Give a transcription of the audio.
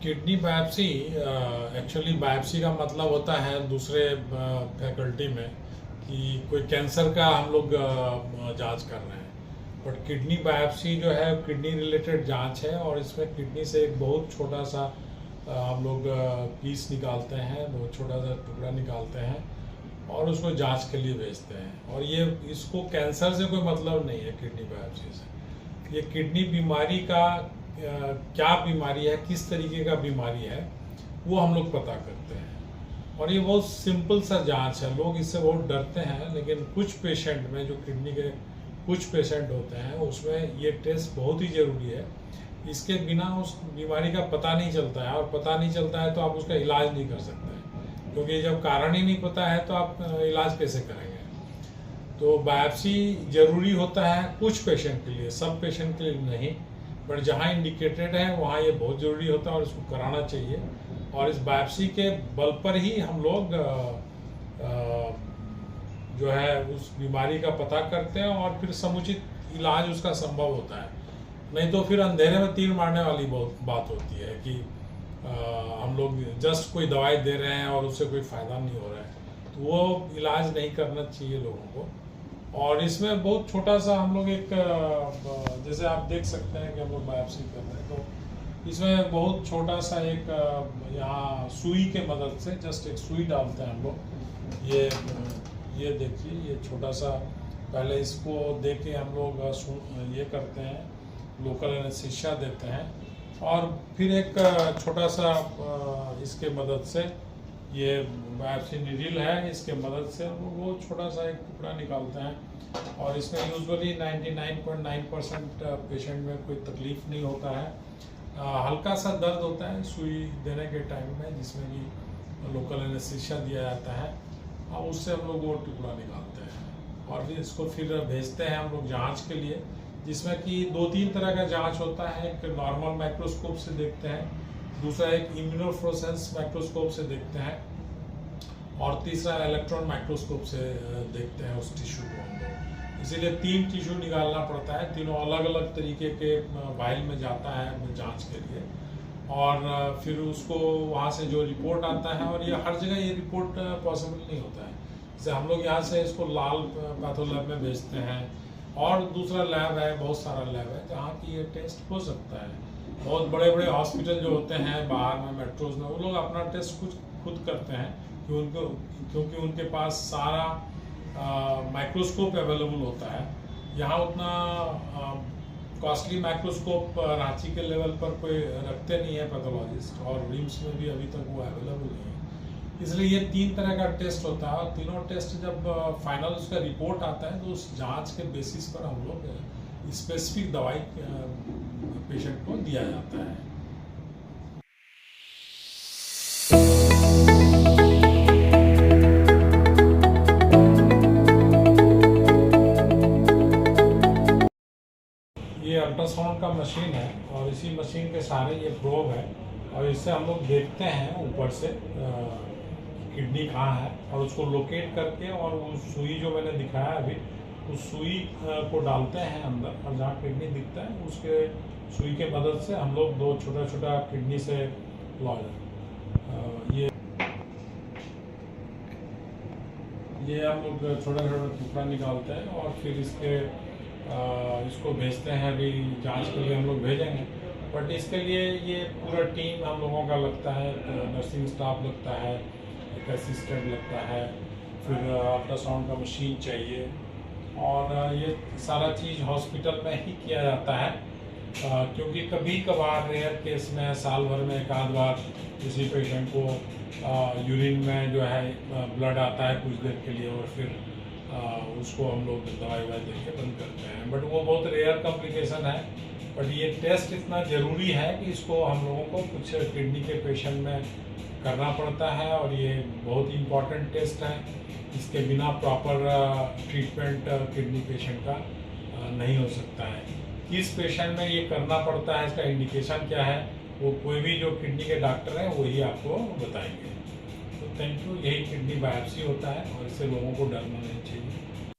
Kidney biopsy actually biopsy का मतलब होता है दूसरे फैकल्टी में कि कोई कैंसर का हम लोग जांच कर रहे हैं। बट किडनी बायोप्सी जो है किडनी रिलेटेड जांच है, और इसमें किडनी से एक बहुत छोटा सा हम लोग पीस निकालते हैं, बहुत छोटा सा टुकड़ा निकालते हैं और उसको जांच के लिए भेजते हैं। और ये इसको कैंसर से कोई मतलब नहीं है किडनी बायोप्सी से। ये किडनी बीमारी का क्या बीमारी है, किस तरीके का बीमारी है, वो हम लोग पता करते हैं। और ये बहुत सिंपल सा जांच है, लोग इससे बहुत डरते हैं, लेकिन कुछ पेशेंट में जो किडनी के कुछ पेशेंट होते हैं उसमें ये टेस्ट बहुत ही ज़रूरी है। इसके बिना उस बीमारी का पता नहीं चलता है, और पता नहीं चलता है तो आप उसका इलाज नहीं कर सकते हैं, क्योंकि जब कारण ही नहीं पता है तो आप इलाज कैसे करेंगे। तो बायोप्सी ज़रूरी होता है कुछ पेशेंट के लिए, सब पेशेंट के लिए नहीं, बट जहाँ इंडिकेटेड है वहाँ ये बहुत ज़रूरी होता है और इसको कराना चाहिए। और इस बायोप्सी के बल पर ही हम लोग जो है उस बीमारी का पता करते हैं और फिर समुचित इलाज उसका संभव होता है। नहीं तो फिर अंधेरे में तीर मारने वाली बहुत बात होती है कि हम लोग जस्ट कोई दवाई दे रहे हैं और उससे कोई फ़ायदा नहीं हो रहा है, तो वो इलाज नहीं करना चाहिए लोगों को। और इसमें बहुत छोटा सा हम लोग एक जैसे आप देख सकते हैं कि हम लोग बायोप्सी कर रहे हैं, तो इसमें बहुत छोटा सा एक यहाँ सुई के मदद से जस्ट एक सुई डालते हैं हम लोग। ये देखिए, ये छोटा सा पहले इसको दे के हम लोग ये करते हैं, लोकल एनेस्थीसिया देते हैं, और फिर एक छोटा सा इसके मदद से, ये बायोप्सी नीडल है, इसके मदद से हम लोग वो छोटा सा एक टुकड़ा निकालते हैं। और इसमें यूजुअली 99.9% पेशेंट में कोई तकलीफ नहीं होता है। हल्का सा दर्द होता है सुई देने के टाइम में, जिसमें कि लोकल एनेस्थीसिया दिया जाता है, और उससे हम लोग वो टुकड़ा निकालते हैं और फिर इसको फिर भेजते हैं हम लोग जाँच के लिए, जिसमें कि 2-3 तरह का जाँच होता है। एक नॉर्मल माइक्रोस्कोप से देखते हैं, दूसरा एक इम्यूनोफ्लोरेसेंस माइक्रोस्कोप से देखते हैं, और तीसरा इलेक्ट्रॉन माइक्रोस्कोप से देखते हैं उस टिश्यू को हम लोग। इसीलिए 3 टिश्यू निकालना पड़ता है, तीनों अलग अलग तरीके के वाइल में जाता है जांच के लिए, और फिर उसको वहाँ से जो रिपोर्ट आता है, और ये हर जगह ये रिपोर्ट पॉसिबल नहीं होता है। जैसे हम लोग यहाँ से इसको लाल पैथो लैब में भेजते हैं, और दूसरा लैब है, बहुत सारा लैब है जहाँ की ये टेस्ट हो सकता है। बहुत बड़े बड़े हॉस्पिटल जो होते हैं बाहर में, मेट्रोज में, वो लोग अपना टेस्ट खुद करते हैं क्योंकि उनके पास सारा माइक्रोस्कोप अवेलेबल होता है। यहाँ उतना कॉस्टली माइक्रोस्कोप रांची के लेवल पर कोई रखते नहीं है पैथोलॉजिस्ट, और रिम्स में भी अभी तक वो अवेलेबल नहीं है। इसलिए ये 3 तरह का टेस्ट होता है, और तीनों टेस्ट जब फाइनल उसका रिपोर्ट आता है तो उस जांच के बेसिस पर हम लोग स्पेसिफिक दवाई पेशेंट को दिया जाता है। ये अल्ट्रासाउंड का मशीन है, और इसी मशीन के सहारे ये प्रोब है, और इससे हम लोग देखते हैं ऊपर से किडनी कहाँ है, और उसको लोकेट करके, और वो सुई जो मैंने दिखाया अभी, उस सुई को डालते हैं अंदर, और जहाँ किडनी दिखता है उसके सुई के मदद से हम लोग 2 छोटा छोटा किडनी से ये हम लोग छोटा छोटा टुकड़ा निकालते हैं, और फिर इसको भेजते हैं। अभी जांच के लिए हम लोग भेजेंगे, बट इसके लिए ये पूरा टीम हम लोगों का लगता है, नर्सिंग स्टाफ लगता है, एक असिस्टेंट लगता है, फिर अल्ट्रासाउंड का मशीन चाहिए, और ये सारा चीज़ हॉस्पिटल में ही किया जाता है। क्योंकि कभी कभार रेयर केस में साल भर में एक आध बार किसी पेशेंट को यूरिन में जो है ब्लड आता है कुछ देर के लिए, और फिर उसको हम लोग दवाई दे के बंद करते हैं, बट वो बहुत रेयर कॉम्प्लिकेशन है। बट ये टेस्ट इतना ज़रूरी है कि इसको हम लोगों को कुछ किडनी के पेशेंट में करना पड़ता है, और ये बहुत ही इम्पॉर्टेंट टेस्ट है। इसके बिना प्रॉपर ट्रीटमेंट किडनी पेशेंट का नहीं हो सकता है। किस पेशेंट में ये करना पड़ता है, इसका इंडिकेशन क्या है, वो कोई भी जो किडनी के डॉक्टर हैं वही आपको बताएंगे। तो थैंक यू। यही किडनी बायोप्सी होता है, और इससे लोगों को डरना नहीं चाहिए।